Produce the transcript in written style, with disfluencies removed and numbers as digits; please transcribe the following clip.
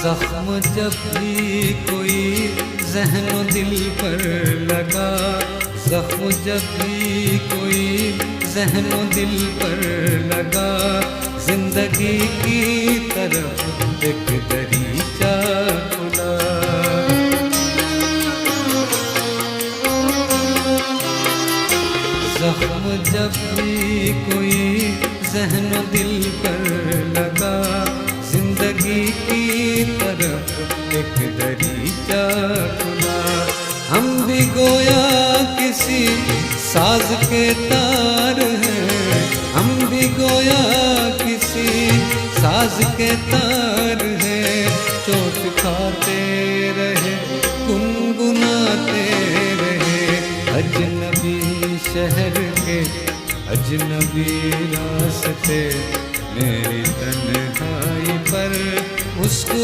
जख्म जब भी कोई ज़हनो दिल पर लगा, जख्म जब भी कोई ज़हनो दिल पर लगा, जिंदगी की तरफ एक दरीचा खुला। जख्म जब भी कोई ज़हनो दिल पर लगा, जिंदगी की तरफ एक दरीचा खुला। हम भी गोया किसी साज के तार हैं, हम भी गोया किसी साज के तार हैं। चोट खाते रहे, गुनगुनाते रहे, अजनबी शहर के अजनबी रास्ते, मेरी तन्हाई पर मुस्कुरा